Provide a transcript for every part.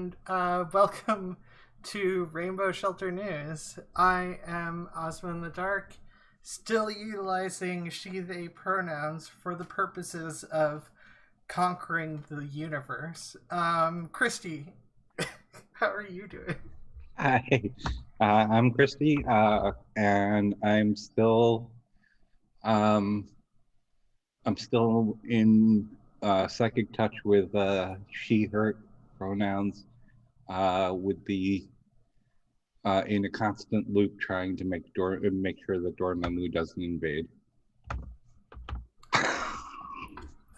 and welcome to Rainbow Shelter News. I am Ozma in the Dark, still utilizing she, they pronouns for the purposes of conquering the universe. Christy, how are you doing? Hi, I'm Christy, and um, I'm still in psychic touch with she/her pronouns. Would be in a constant loop trying to make sure that Dormammu doesn't invade.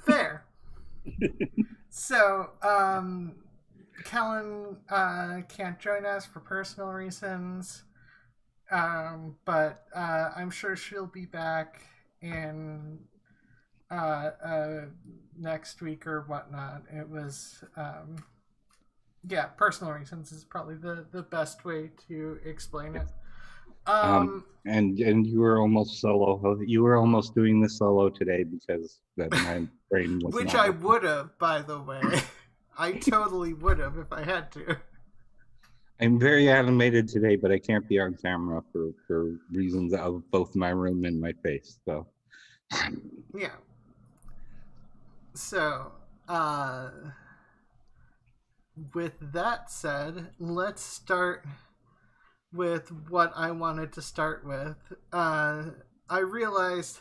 Fair. So, Calon can't join us for personal reasons, but I'm sure she'll be back in next week or whatnot. It was, yeah, personal reasons is probably the best way to explain it. And you were almost solo. You were almost doing this solo today because that my brain was Which not. I would have, by the way. I totally would have if I had to. I'm very animated today, but I can't be on camera for reasons of both my room and my face. So, Yeah. So, with that said, let's start with what I wanted to start with. I realized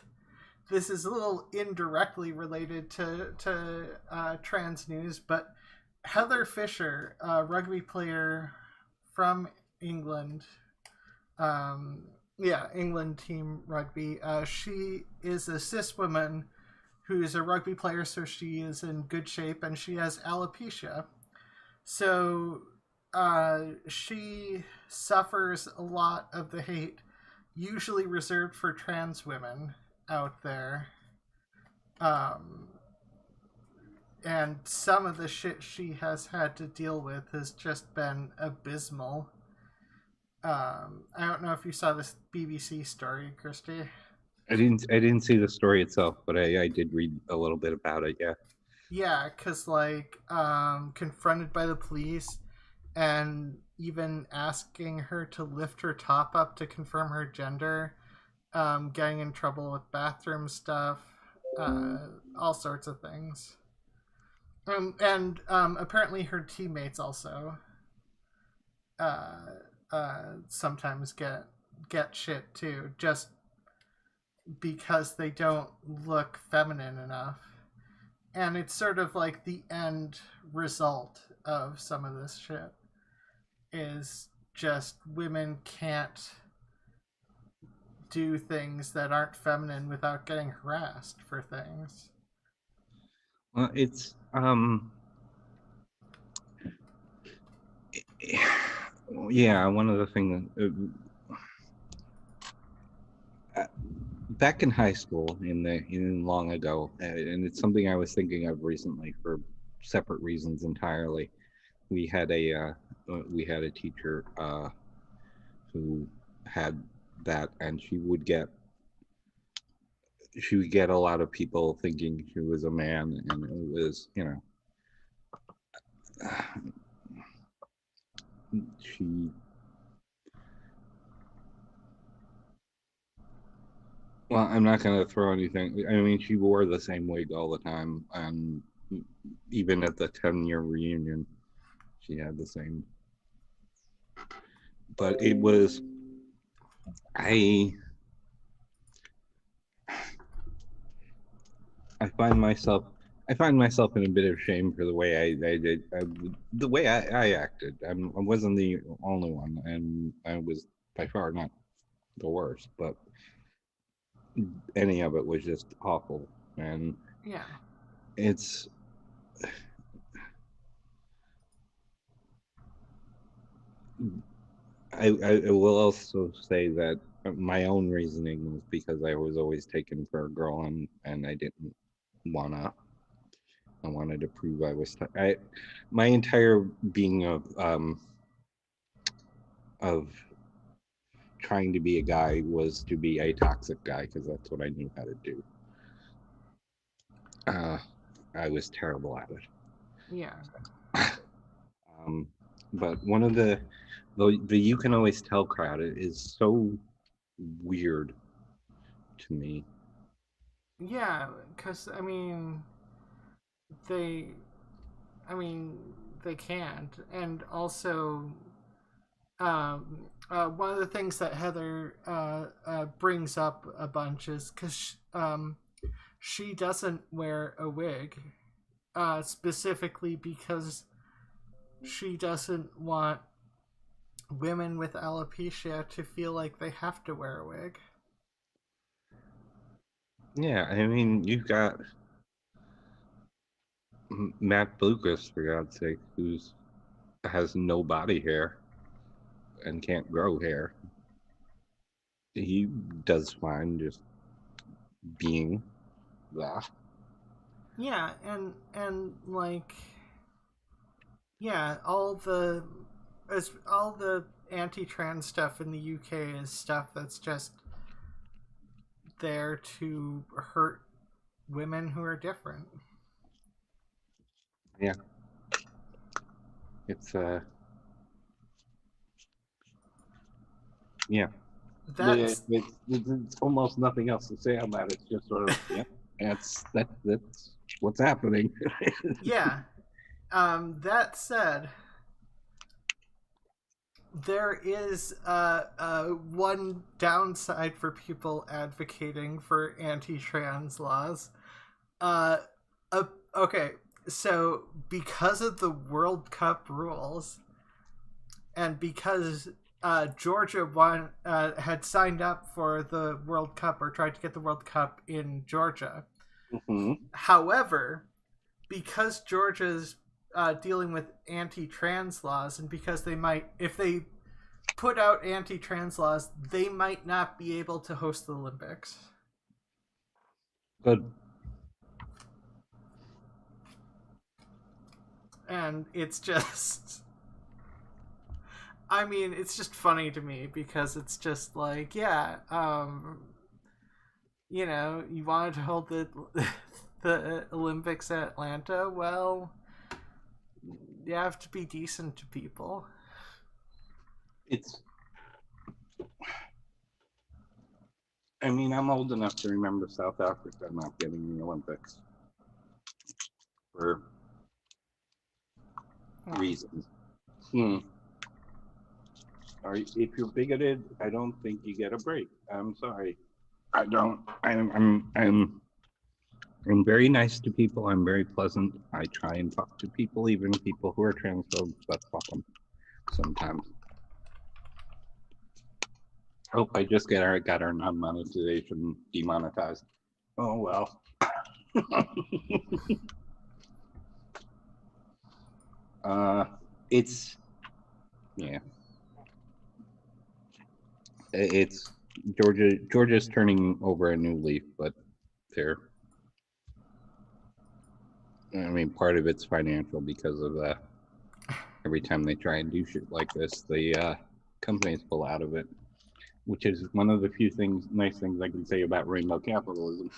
this is a little indirectly related to trans news, but Heather Fisher, a rugby player from England, England team rugby. She is a cis woman who is a rugby player, so she is in good shape, and she has alopecia. So she suffers a lot of the hate usually reserved for trans women out there. And some of the shit she has had to deal with has just been abysmal. I don't know if you saw this BBC story, Christy. I didn't see the story itself, but I did read a little bit about it. Yeah. Yeah, because, confronted by the police and even asking her to lift her top up to confirm her gender, getting in trouble with bathroom stuff, all sorts of things. And apparently her teammates also uh, sometimes get shit too, just because they don't look feminine enough. And it's sort of like the end result of some of this shit is just women can't do things that aren't feminine without getting harassed for things. Well, it's yeah. One of the things back in high school, in long ago, and it's something I was thinking of recently for separate reasons entirely. We had a teacher who had that, and she would get a lot of people thinking she was a man, and it was, she well, I'm not going to throw anything. I mean, she wore the same wig all the time, and even at the 10-year reunion, she had the same. But it was, I I find myself in a bit of shame for the way I did, the way I acted. I wasn't the only one, and I was by far not the worst, but any of it was just awful. And Yeah. it's I will also say that my own reasoning was because I was always taken for a girl, and I didn't wanna. I wanted to prove I was. My entire being of trying to be a guy was to be a toxic guy, because that's what I knew how to do. I was terrible at it. Yeah. But one of the you can always tell crowd is so weird to me. Yeah, because they, I mean, they can't, and also, one of the things that Heather brings up a bunch is because she doesn't wear a wig, specifically because she doesn't want women with alopecia to feel like they have to wear a wig. Yeah, I mean, you've got Matt Lucas, for God's sake, who's has no body hair and can't grow hair. He does fine just being that. Yeah, and like, yeah, all the anti-trans stuff in the UK is stuff that's just there to hurt women who are different. Yeah, it's yeah. That's It's almost nothing else to say on that. It's just sort of yeah. That's what's happening. yeah. That said, there is one downside for people advocating for anti-trans laws. Uh, okay, so because of the World Cup rules, and because Georgia had signed up for the World Cup or tried to get the World Cup in Georgia. Mm-hmm. However, because Georgia's dealing with anti-trans laws, and because they might, if they put out anti-trans laws, they might not be able to host the Olympics. Good. And it's just, it's just funny to me because it's just like, yeah, you wanted to hold the the Olympics at Atlanta. Well, you have to be decent to people. It's. I mean, I'm old enough to remember South Africa not getting the Olympics for reasons. If you're bigoted, I don't think you get a break. I'm sorry. I don't. I'm very nice to people. I'm very pleasant. I try and talk to people, even people who are transphobes, but fuck them sometimes. Oh, I just got our non-monetization demonetized. Oh well. It's yeah. It's Georgia's turning over a new leaf, but they're. I mean, part of it's financial because of every time they try and do shit like this, the companies pull out of it, which is one of the few nice things I can say about rainbow capitalism.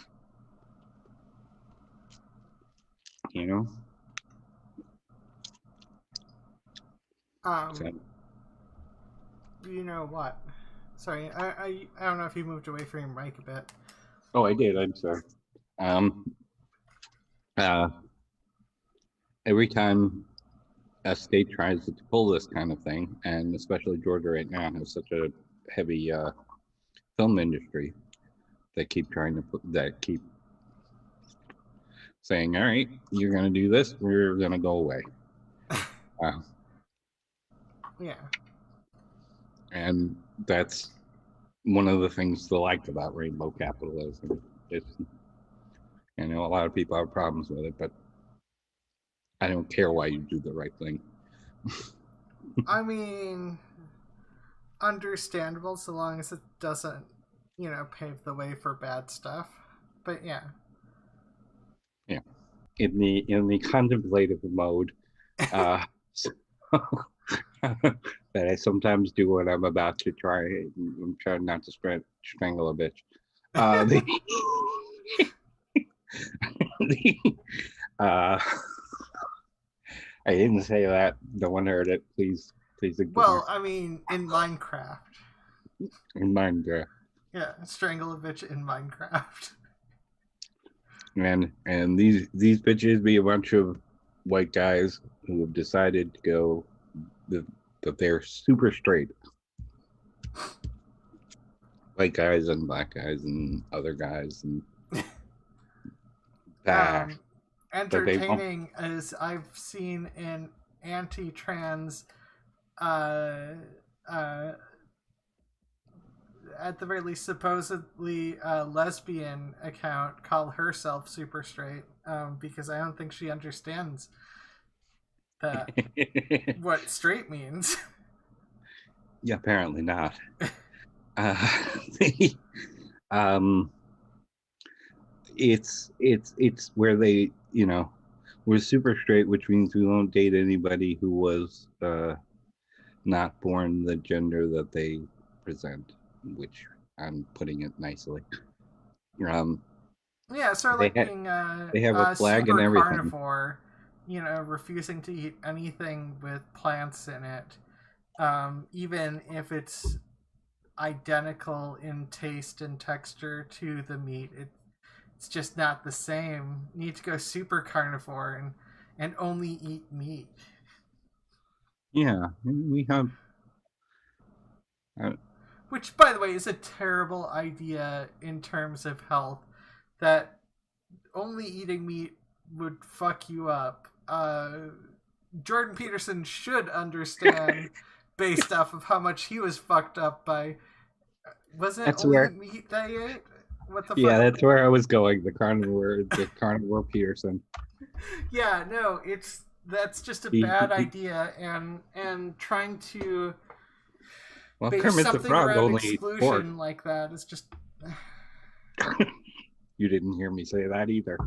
You know? So. You know what? Sorry, I don't know if you moved away from your mic a bit. Oh, I did. I'm sorry. Every time a state tries to pull this kind of thing, and especially Georgia right now has such a heavy film industry, they keep saying, all right, you're going to do this, we're going to go away. Yeah. And that's one of the things to like about rainbow capitalism. It's, a lot of people have problems with it, but I don't care why you do the right thing. I mean, understandable so long as it doesn't, pave the way for bad stuff. But yeah. Yeah. In the contemplative mode, that I sometimes do when I'm about to try. I'm trying not to strangle a bitch. I didn't say that. No one heard it. Please ignore. Well, I mean, in Minecraft. In Minecraft. Yeah, strangle a bitch in Minecraft. And these bitches be a bunch of white guys who have decided to go that they're super straight. White guys and black guys and other guys and but they won't. Entertaining as I've seen in anti-trans, uh, uh, at the very least, supposedly lesbian account call herself super straight, because I don't think she understands that what straight means. Yeah, apparently not. They, um, it's where they, we're super straight, which means we won't date anybody who was not born the gender that they present, which I'm putting it nicely. Yeah, sort of like being they have a flag super and everything. carnivore, refusing to eat anything with plants in it, even if it's identical in taste and texture to the meat. It's just not the same. You need to go super carnivore and only eat meat. Yeah, we have. Which, by the way, is a terrible idea in terms of health. That only eating meat would fuck you up. Jordan Peterson should understand based off of how much he was fucked up by. Was it That's only where, meat they ate? What the yeah, fuck? that's where I was going. The carnivore Peterson. Yeah, no, that's just a bad idea, and trying to base Kermit the something Frog around only eats pork. exclusion like that is just. You didn't hear me say that either.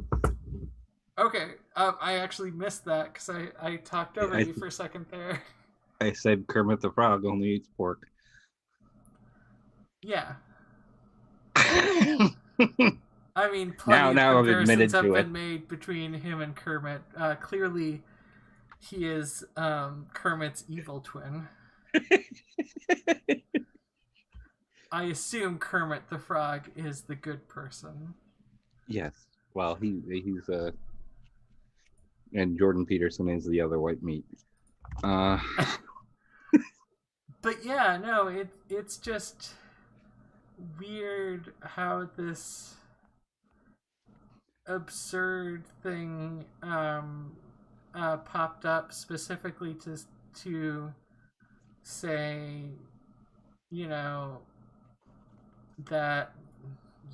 Okay, I actually missed that because I talked over you for a second there. I said Kermit the Frog only eats pork. Yeah. I mean, plenty of comparisons have been made between him and Kermit. Clearly, he is Kermit's evil twin. I assume Kermit the Frog is the good person. Yes. Well, he's and Jordan Peterson is the other white meat. But yeah, no, it's just weird how this absurd thing popped up specifically to say, that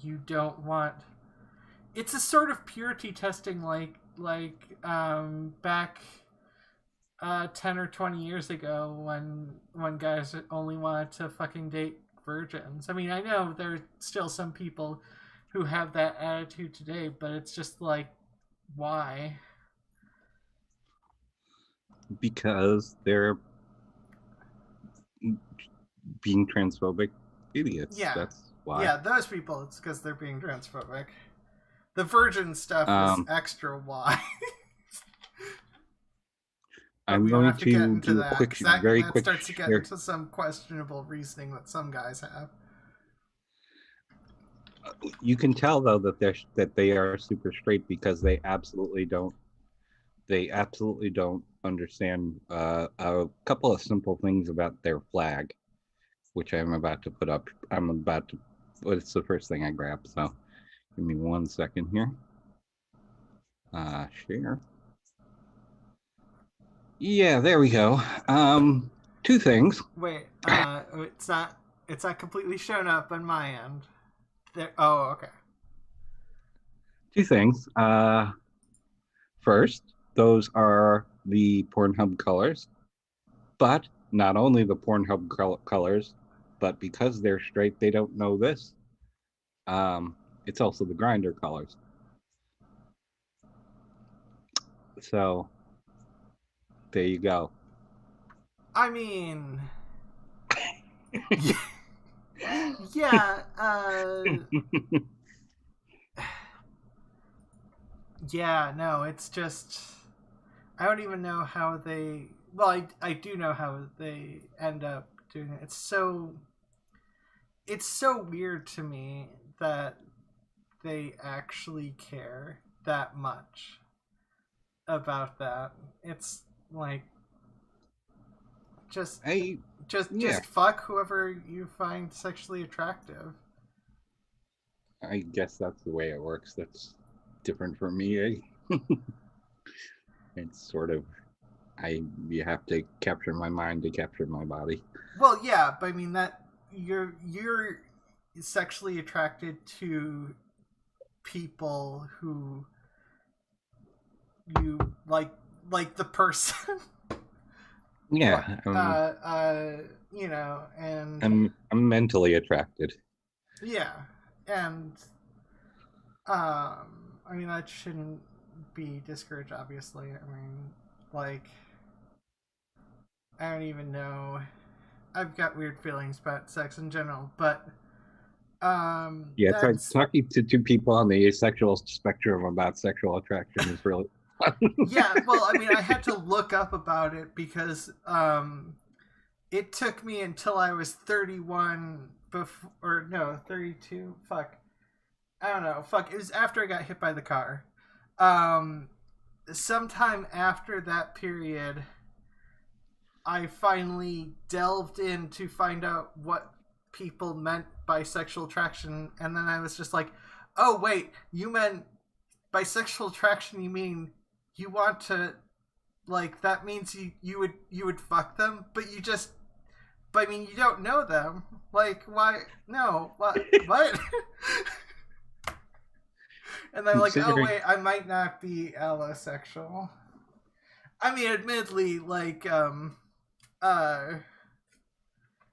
you don't want. It's a sort of purity testing, like back 10 or 20 years ago when guys only wanted to fucking date virgins. I mean, I know there are still some people who have that attitude today, but it's just like, why? Because they're being transphobic idiots. Yeah. That's why. Yeah, those people, it's because they're being transphobic. The virgin stuff is extra why. I'm going to do a quick, very quick. That starts to get into some questionable reasoning that some guys have. You can tell though that they are super straight because they absolutely don't understand a couple of simple things about their flag, which I'm about to put up. It's the first thing I grab, so give me 1 second here. Share. Yeah, there we go. 2 things. Wait, it's not completely shown up on my end. There. Oh, okay. 2 things. First, those are the Pornhub colors, but not only the Pornhub colors, but because they're straight, they don't know this. It's also the Grindr colors. So there you go. I mean, yeah, yeah, no, it's just, I don't even know how they. Well, I do know how they end up doing it. It's so weird to me that they actually care that much about that. It's like just I yeah, just fuck whoever you find sexually attractive. I guess that's the way it works. That's different for me. It's sort of you have to capture my mind to capture my body. Well, yeah, but I mean that you're sexually attracted to people who you like the person. Yeah, You know, and I'm mentally attracted. yeah, and I mean that shouldn't be discouraged. Obviously, I mean, like, I don't even know. I've got weird feelings about sex in general, but Yeah, that's talking to two people on the asexual spectrum about sexual attraction is really fun. yeah. Well, I mean, I had to look up about it because it took me until I was 31 before, or no, 32. Fuck, I don't know. Fuck, it was after I got hit by the car. Um, Sometime after that period, I finally delved in to find out what people meant by sexual attraction, and then I was just like, oh wait, you meant by sexual attraction you mean you want to, like, that means you would fuck them, but you just, but I mean you don't know them. Like, why? No, what? And I'm like, oh Considering wait, I might not be allosexual. I mean, admittedly, like, uh,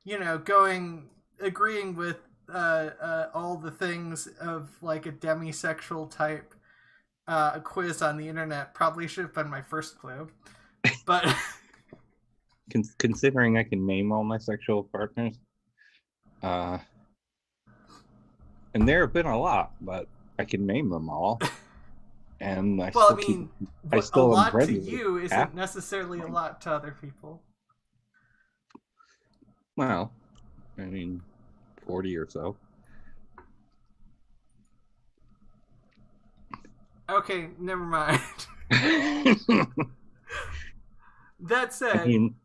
you know, agreeing with all the things of like a demisexual type quiz on the internet probably should have been my first clue, but considering I can name all my sexual partners, uh, and there have been a lot, but I can name them all, and well, I mean, I a still am lot to friends with you half. isn't necessarily a lot to other people. Well, I mean, 40 or so. Okay, never mind. That I said, mean,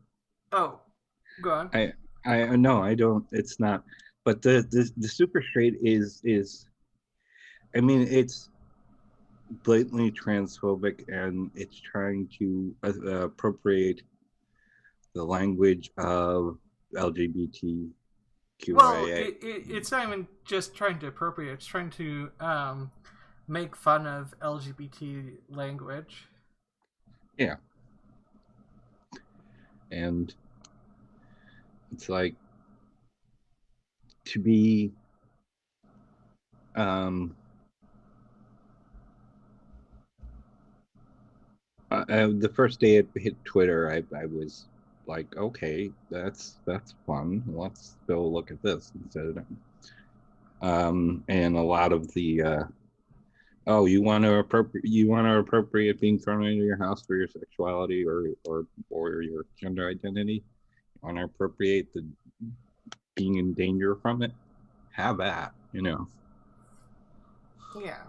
oh, go on. I no, I don't. It's not. But the super straight is. I mean, it's blatantly transphobic, and it's trying to appropriate the language of LGBTQIA. Well, it's not even just trying to appropriate; it's trying to make fun of LGBT language. Yeah, and it's like to be the first day it hit Twitter, I was like, okay, that's fun. Let's go look at this instead. And a lot of the oh, you want to appropriate being thrown into your house for your sexuality or your gender identity. You want to appropriate the being in danger from it. Have that, you know. Yeah.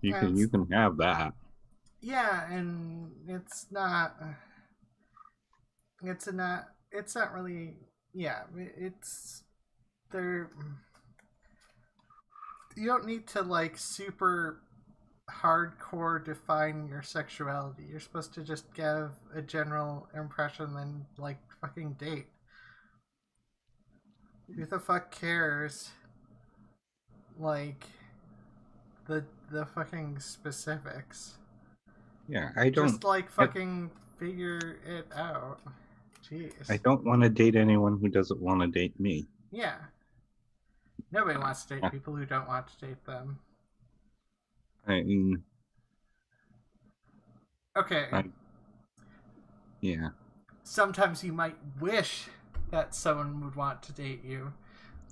You can have that. Yeah, and it's not really, yeah, it's there. You don't need to like super hardcore define your sexuality. You're supposed to just give a general impression and like fucking date. Who the fuck cares? Like the fucking specifics. Yeah, I don't Just like fucking figure it out. Jeez. I don't want to date anyone who doesn't want to date me. Yeah. Nobody wants to date people who don't want to date them. I mean, okay. Yeah. Sometimes you might wish that someone would want to date you,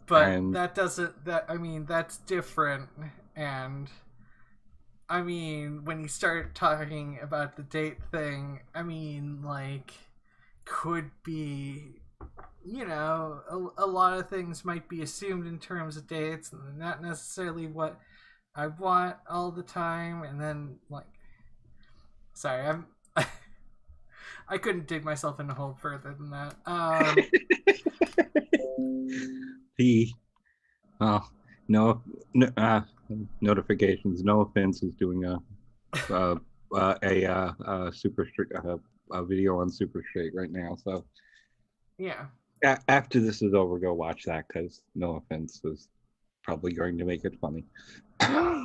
but that doesn't. That I mean, that's different, and I mean, when you start talking about the date thing, I mean, like, could be, a lot of things might be assumed in terms of dates, and not necessarily what I want all the time. And then, like, sorry, I couldn't dig myself in a hole further than that. The no, no notifications. No offense is doing a super straight a video on super straight right now. So Yeah, after this is over, go watch that because no offense is probably going to make it funny. yeah,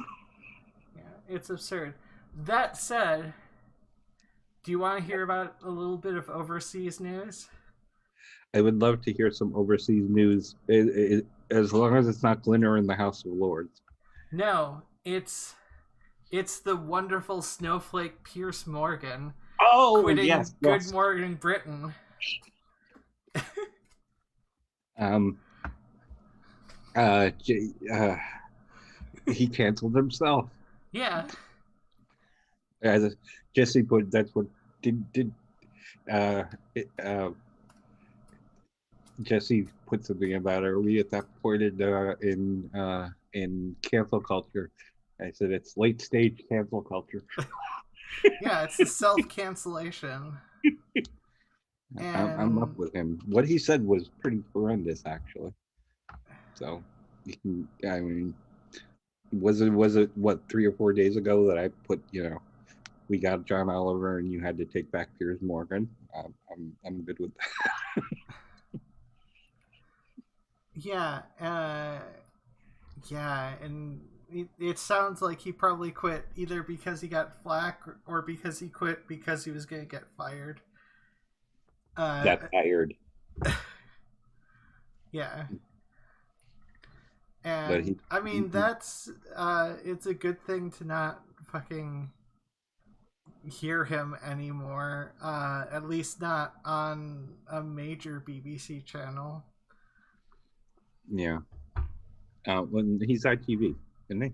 it's absurd. That said, do you want to hear about a little bit of overseas news? I would love to hear some overseas news, as long as it's not Glinner in the House of Lords. No, it's the wonderful snowflake Pierce Morgan Oh quitting yes, Good yes. Morning Britain. Um. He canceled himself. Yeah, As Jesse put, that's what did uh, uh, Jesse put something about. Are we at that point in cancel culture? I said it's late stage cancel culture. yeah, it's the self cancellation. I'm up And with him. What he said was pretty horrendous, actually. So, I mean, was it what 3 or 4 days ago that I put we got John Oliver and you had to take back Piers Morgan? I'm good with that. yeah, yeah, and it sounds like he probably quit either because he got flack or because he quit because he was going to get fired. Uh, Got tired, yeah, but and I mean that's it's a good thing to not fucking hear him anymore. At least not on a major BBC channel. yeah. When he's ITV, isn't he?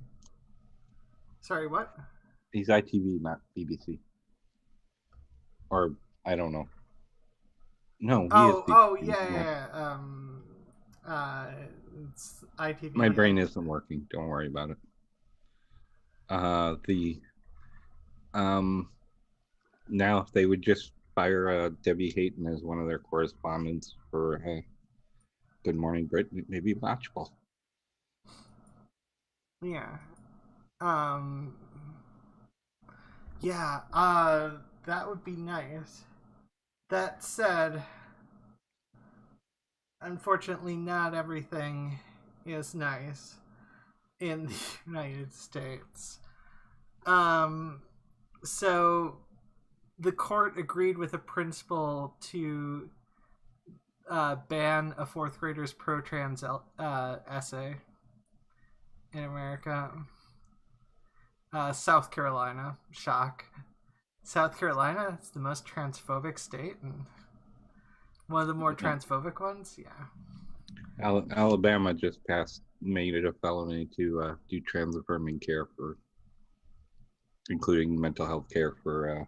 Sorry, what? He's ITV, not BBC, or I don't know. No, he is Oh, BBC. yeah, Yeah. yeah, yeah. Uh, it's My ITV, yeah. brain isn't working. Don't worry about it. The now if they would just fire Debbie Hayton as one of their correspondents for Good Morning Britain, it may be watchable. Yeah. Um, yeah, that would be nice. That said, unfortunately, not everything is nice in the United States. Um, so the court agreed with a principal to ban a fourth grader's pro trans essay in America. South Carolina, shock. South Carolina is the most transphobic state and one of the more Yeah. transphobic ones. Yeah. Alabama just made it a felony to do trans affirming care including mental health care for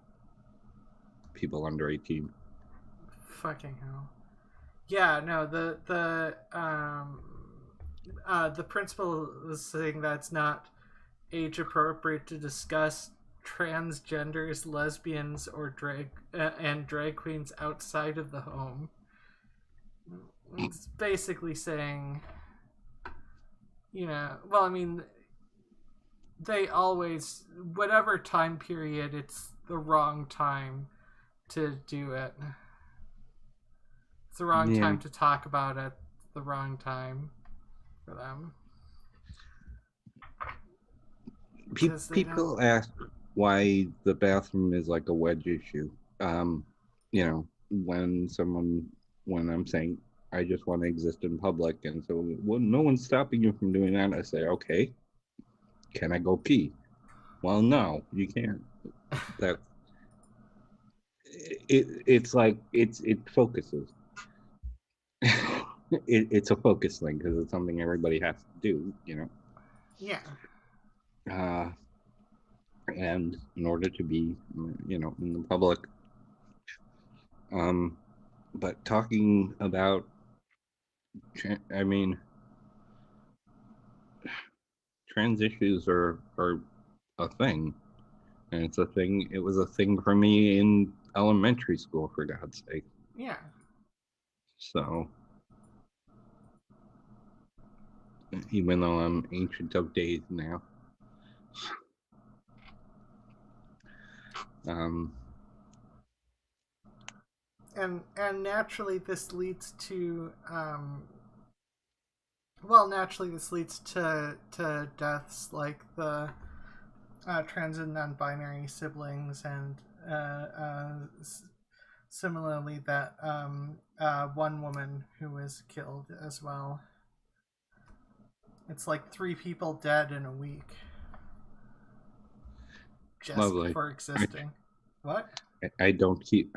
people under 18. Fucking hell. Yeah, no, the principal was saying that's not age appropriate to discuss transgenders, lesbians, or drag queens outside of the home. It's basically saying, well, I mean, they always, whatever time period, it's the wrong time to do it. It's the wrong Yeah. time to talk about it. The wrong time for them. People ask why the bathroom is like a wedge issue. When I'm saying I just want to exist in public, and so no one's stopping you from doing that. I say, okay, can I go pee? Well, no, you can't. That it's like it focuses. It's a focus thing because it's something everybody has to do. Yeah. Uh, and in order to be, in the public. But talking about, I mean, trans issues are a thing, and it's a thing. It was a thing for me in elementary school, for God's sake. Yeah. So, even though I'm ancient of days now, and naturally this leads to deaths like the trans and non-binary siblings, and similarly that one woman who was killed as well. It's like 3 people dead in a week just lovely. for existing. What? I don't keep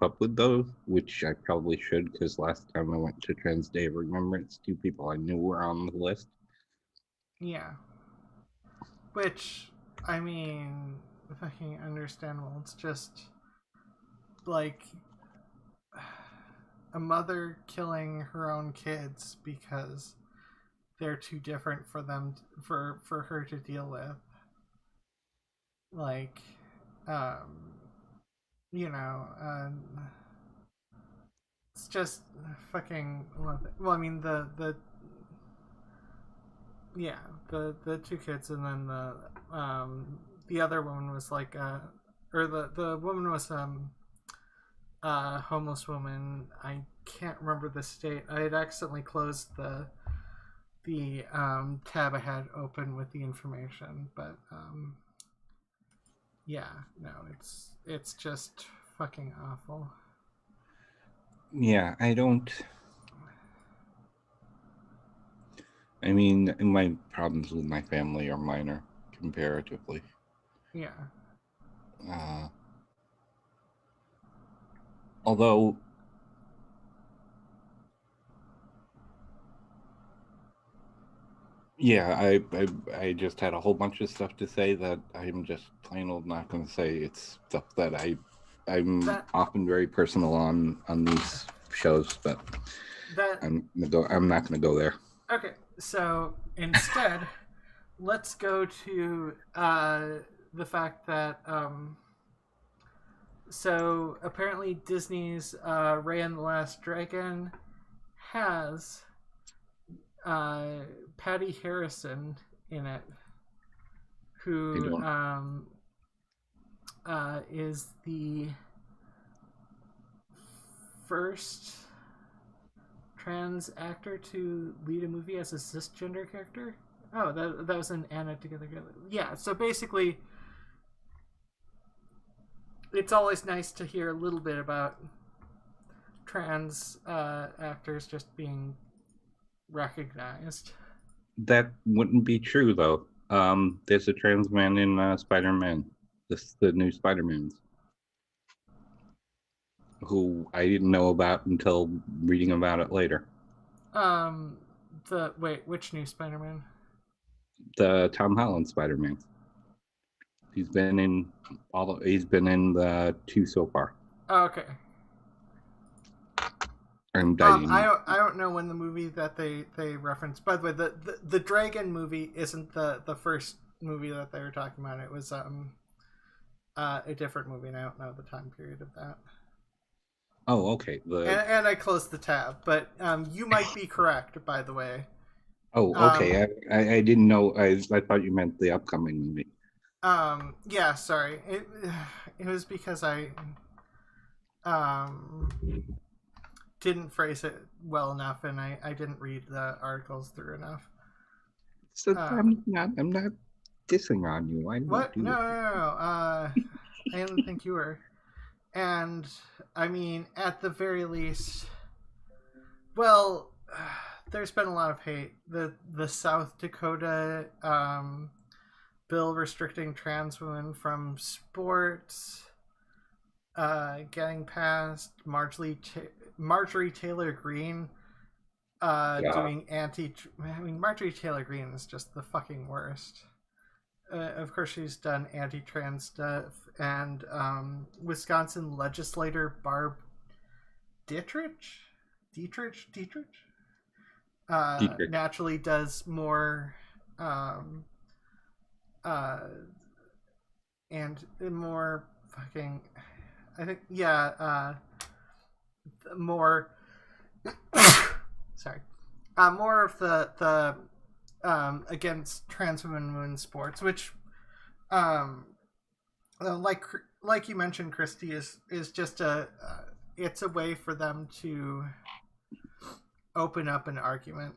up with those, which I probably should, because last time I went to Trans Day of Remembrance, 2 people I knew were on the list. Yeah. Which, I mean, fucking understandable. It's just like a mother killing her own kids because they're too different for them for her to deal with. Like, you know, it's just fucking. Well, I mean yeah, the 2 kids, and then the other woman was like or the woman was homeless woman. I can't remember the state. I had accidentally closed the tab I had open with the information, but yeah, no, it's just fucking awful. Yeah, I don't. I mean, my problems with my family are minor comparatively. Yeah. Although, yeah, I just had a whole bunch of stuff to say that I'm just plain old not going to say. It's stuff that I'm often very personal on these shows, but I'm not going to go there. Okay, so instead, let's go to the fact that so apparently Disney's Raya and the Last Dragon has Patty Harrison in it, who is the first trans actor to lead a movie as a cisgender character. Oh, that was an Anna Together. Yeah, so basically, it's always nice to hear a little bit about trans actors just being recognized. That wouldn't be true, though. There's a trans man in Spider-Man. The new Spider-Mans, who I didn't know about until reading about it later. Which new Spider-Man? The Tom Holland Spider-Man. He's been in the 2 so far. Oh, okay. I don't know when the movie that they referenced. By the way, the Dragon movie isn't the first movie that they were talking about. It was a different movie, and I don't know the time period of that. Oh, okay. And I closed the tab, but you might be correct, by the way. Oh, okay. I didn't know. I thought you meant the upcoming movie. Yeah, sorry. It was because I didn't phrase it well enough, and I didn't read the articles through enough. So I'm not dissing on you. I what? No. I didn't think you were. And I mean, at the very least, well, there's been a lot of hate. The South Dakota bill restricting trans women from sports getting passed. Marjorie Taylor Greene doing anti. I mean, Marjorie Taylor Greene is just the fucking worst. of course, she's done anti-trans stuff, and Wisconsin legislator Barb Dietrich, Dietrich, Dietrich. naturally does more, um, uh, and more fucking. I think more. Sorry, more of the against trans women and women's sports, which um, like you mentioned, Christy is just it's a way for them to open up an argument.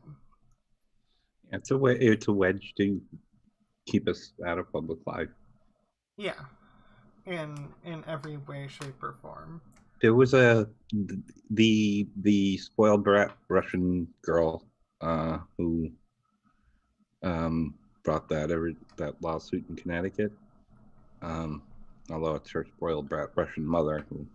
It's a way. It's a wedge to keep us out of public life. Yeah, in every way, shape, or form. There was the spoiled brat Russian girl who brought that lawsuit in Connecticut. Although it's her spoiled brat Russian mother who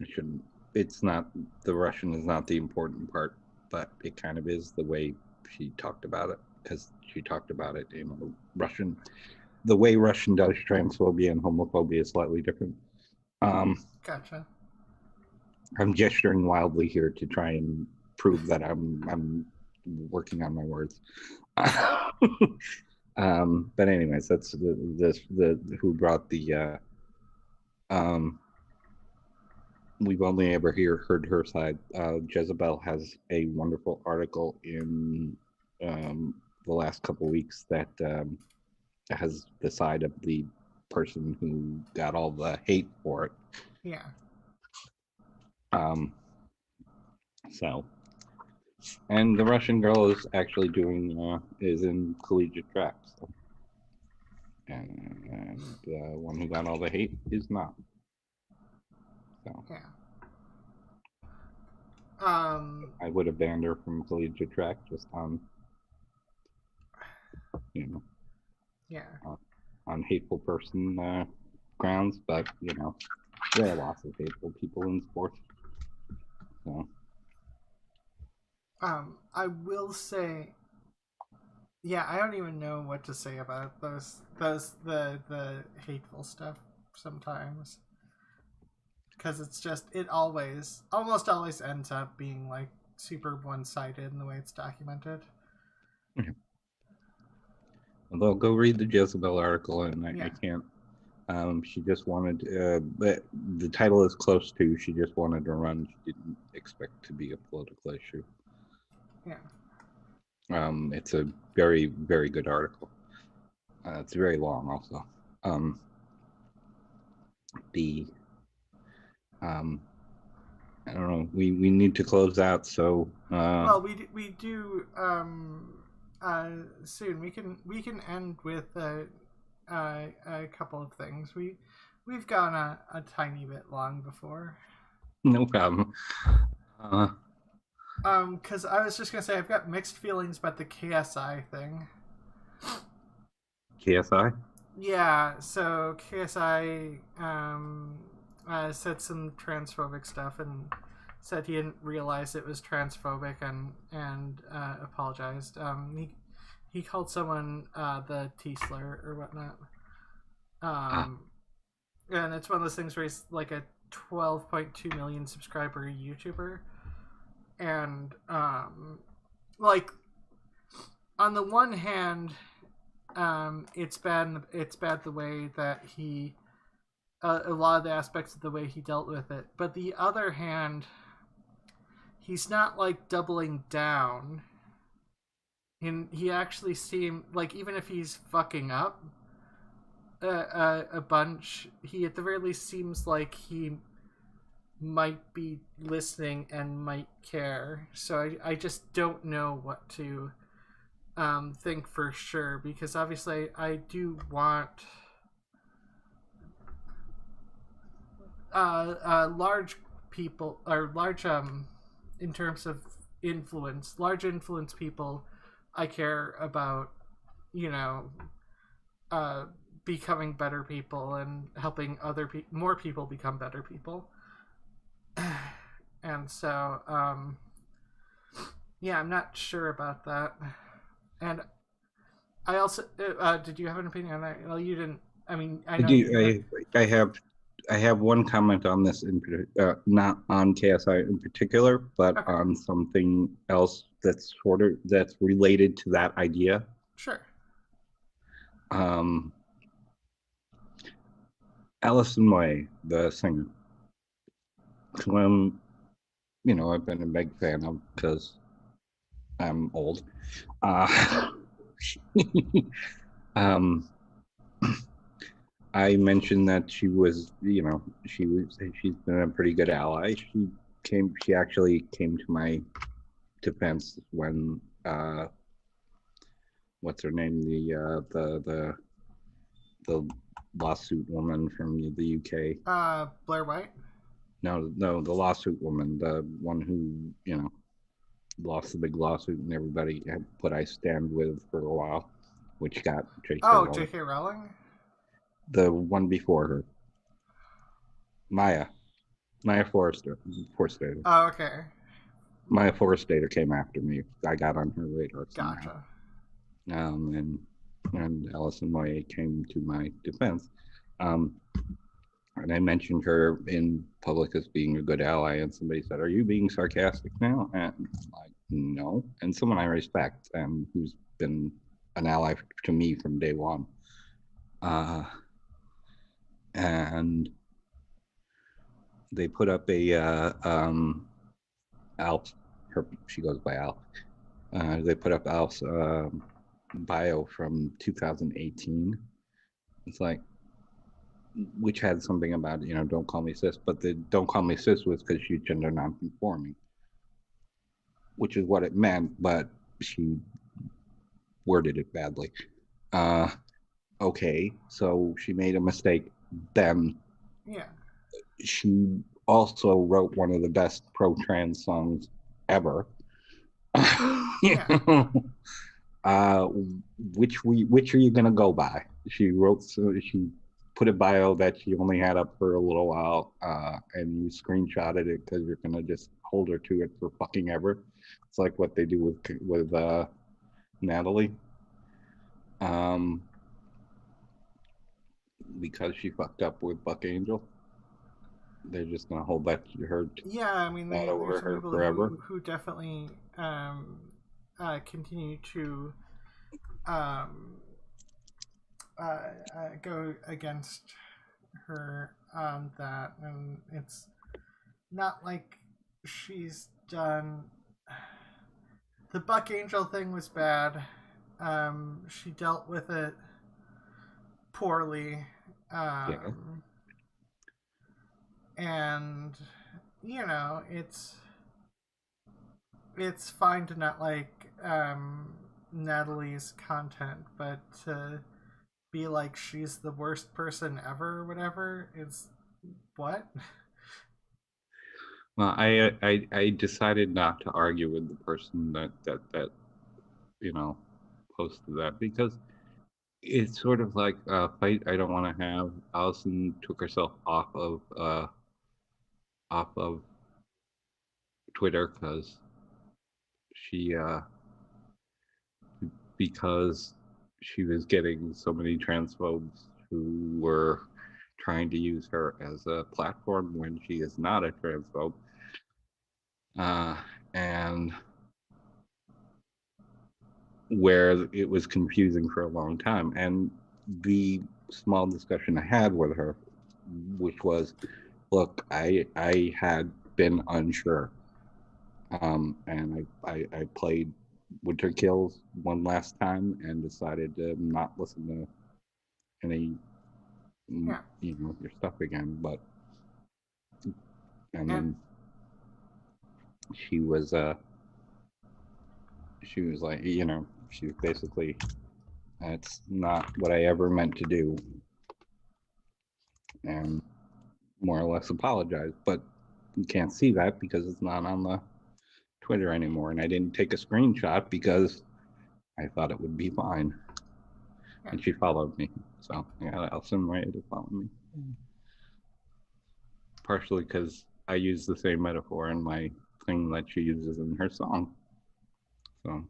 shouldn't. It's not, the Russian is not the important part, but it kind of is the way she talked about it, because she talked about it in Russian. The way Russian does transphobia and homophobia is slightly different. Gotcha. I'm gesturing wildly here to try and prove that I'm working on my words. But anyways, that's the who brought the we've only ever heard her side. Jezebel has a wonderful article in the last couple of weeks that has the side of the person who got all the hate for it. Yeah. So, and the Russian girl is actually is in collegiate track. So. And the one who got all the hate is not. So. Yeah. I would have banned her from collegiate track just on, yeah, on hateful person grounds, but there are lots of hateful people in sports. So. I will say, yeah, I don't even know what to say about the hateful stuff sometimes, because it's just almost always ends up being like super one-sided in the way it's documented. Yeah. Although go read the Jezebel article, and I can't. She just wanted, the title is close to, she just wanted to run. She didn't expect to be a political issue. Yeah. It's a very, very good article. It's very long also. I don't know, we need to close out, so well, we do soon. We can end with a couple of things. We've gone a tiny bit long before. No problem. Because I was just gonna say I've got mixed feelings about the KSI thing. KSI? Yeah, so KSI said some transphobic stuff and said he didn't realize it was transphobic and apologized. He called someone the T-slur or whatnot. And it's one of those things where he's like a 12.2 million subscriber YouTuber, and like on the one hand, it's bad the way that he a lot of the aspects of the way he dealt with it, but the other hand, he's not like doubling down, and he actually seemed like, even if he's fucking up a bunch, he at the very least seems like he might be listening and might care. So I just don't know what to think for sure, because obviously I do want large people, or large in terms of influence, large influence people. I care about, becoming better people and helping more people become better people. And so yeah, I'm not sure about that. And I also did you have an opinion on that? Well, you didn't. I mean, I I know you. do. I have one comment on this, not on KSI in particular, but Okay, on something else that's related to that idea. sure. Um, Alison Way, the singer, who I've been a big fan of because I'm old. Um, I mentioned that she's been a pretty good ally. She actually came to my defense when what's her name, the lawsuit woman from the UK. Blair White. No, the lawsuit woman, the one who lost the big lawsuit and everybody had put I stand with for a while, which got J.K. Oh, Rowling. J.K. Rowling. The one before her, Maya Forrester. Oh, okay. Maya Forrester came after me. I got on her radar somehow. Gotcha. And Alison Moye came to my defense. And I mentioned her in public as being a good ally, and somebody said, "Are you being sarcastic now?" And I'm like, no. And someone I respect and who's been an ally to me from day one. And they put up a Alf. She goes by Alf. They put up Alf's bio from 2018. It's like, which had something about don't call me cis, but the don't call me cis was because she's gender non-conforming, which is what it meant, but she worded it badly. Okay, so she made a mistake then. Yeah. She also wrote one of the best pro-trans songs ever. Yeah. Which are you gonna go by? She put a bio that she only had up for a little while, and you screenshotted it because you're gonna just hold her to it for fucking ever. It's like what they do with Natalie, because she fucked up with Buck Angel. They're just gonna hold her. Yeah, I mean, that over there's some her people forever. who definitely continue to go against her on that, and it's not like she's done. The Buck Angel thing was bad. She dealt with it poorly. Yeah. And it's fine to not like Natalie's content, but to be like she's the worst person ever or whatever is what? Well, I decided not to argue with the person that posted that, because it's sort of like a fight I don't want to have. Allison took herself off of Twitter she because she was getting so many transphobes who were trying to use her as a platform when she is not a transphobe. And where it was confusing for a long time. And the small discussion I had with her, which was, look, I had been unsure. And I played Winter Kills one last time and decided to not listen to any your stuff again. But then she was like, she was basically, that's not what I ever meant to do, and more or less apologized. But you can't see that because it's not on the Twitter anymore, and I didn't take a screenshot because I thought it would be fine. And she followed me, so I'll send my to follow me. Partially because I use the same metaphor in my thing that she uses in her song. So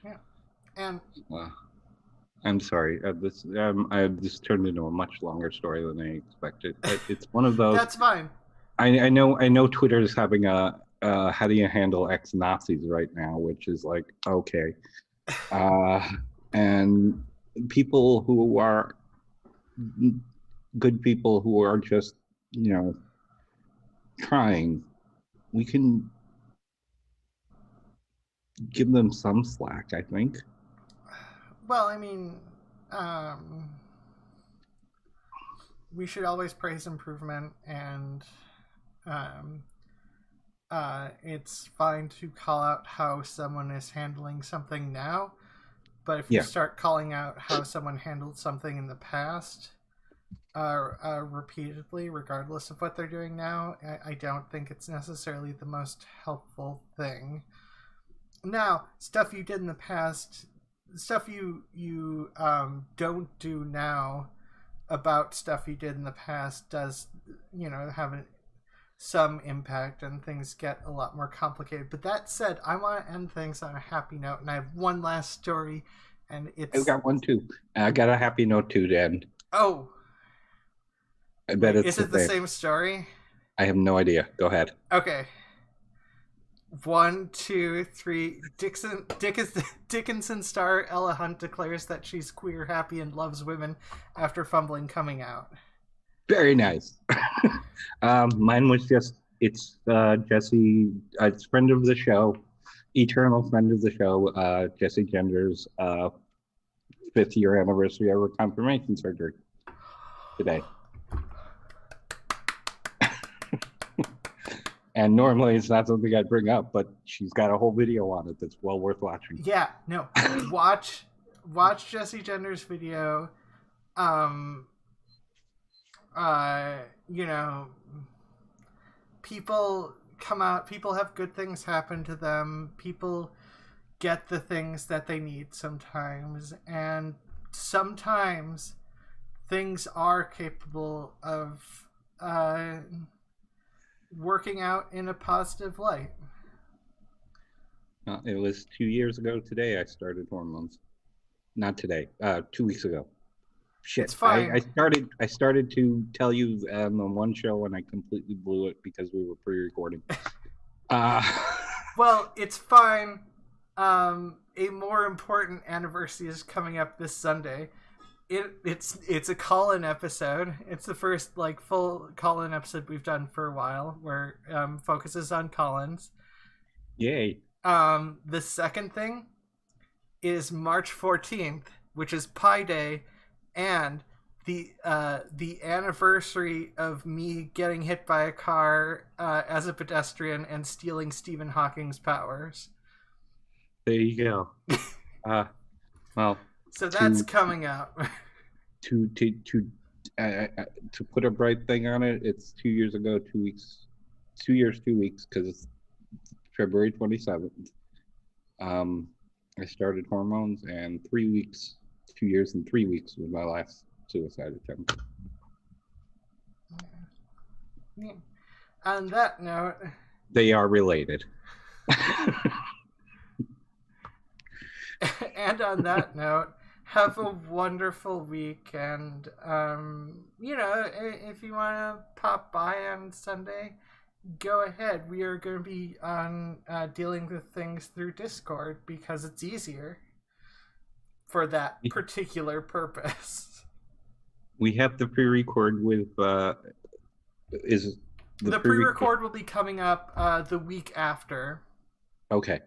yeah, and I'm sorry. This turned into a much longer story than I expected. It's one of those. That's fine. I know Twitter is having a how do you handle ex-Nazis right now, which is like, okay. And people who are good people who are just, trying, we can give them some slack, I think. Well, I mean, we should always praise improvement, and it's fine to call out how someone is handling something now, but if you start calling out how someone handled something in the past repeatedly, regardless of what they're doing now, I don't think it's necessarily the most helpful thing. Now, stuff you did in the past, stuff you don't do now about stuff you did in the past does, have some impact, and things get a lot more complicated. But that said, I want to end things on a happy note, and I have one last story, and it's... I got one too. I got a happy note too to end. Oh. I bet it's Is it the same story? I have no idea. Go ahead. Okay. 1, 2, 3. Dickinson star Ella Hunt declares that she's queer, happy, and loves women after fumbling coming out. Very nice. Mine was it's Jesse, it's friend of the show, eternal friend of the show, Jesse Gender's 5th year anniversary of her confirmation surgery today. And normally it's not something I'd bring up, but she's got a whole video on it that's well worth watching. Yeah, no. Watch Jesse Gender's video. People come out, people have good things happen to them, people get the things that they need sometimes, and sometimes things are capable of working out in a positive light. It was 2 years ago today I started hormones. Not today, 2 weeks ago. Shit, it's fine. I started to tell you on the one show and I completely blew it because we were pre-recording. Well, it's fine. A more important anniversary is coming up this Sunday. It's a call-in episode. It's the first full call-in episode we've done for a while, where focuses on call-ins. Yay. The second thing is March 14th, which is Pi Day, and the anniversary of me getting hit by a car as a pedestrian and stealing Stephen Hawking's powers. There you go. Well. So that's coming out. To put a bright thing on it, it's 2 years ago, 2 weeks, 2 years, 2 weeks, because it's February 27th. I started hormones, and 3 weeks, 2 years and 3 weeks was my last suicide attempt. Yeah. On that note, they are related. And on that note, have a wonderful week, and if you want to pop by on Sunday, go ahead. We are going to be on dealing with things through Discord because it's easier for that particular purpose. We have the pre-record with the pre-record will be coming up the week after. Okay.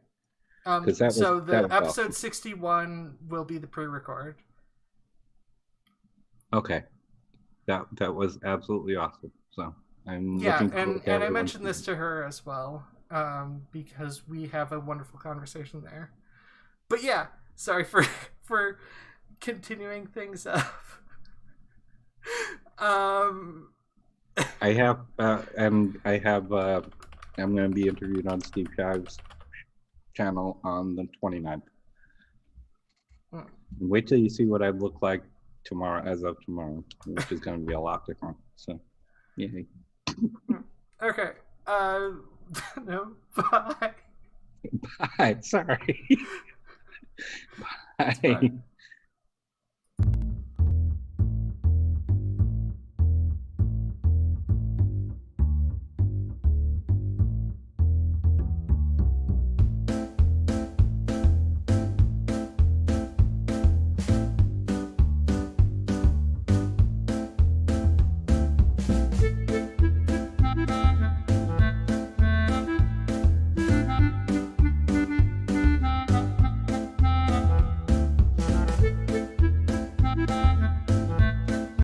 The episode 61 will be the pre-record. Okay, that was absolutely awesome. So I'm and I mentioned this to her as well, because we have a wonderful conversation there. But yeah, sorry for continuing things up. I'm going to be interviewed on Steve Shive's channel on the 29th. Wait till you see what I look like tomorrow, as of tomorrow, which is going to be a lot different. So, yay. Okay. No. Bye. Bye. Sorry. Bye.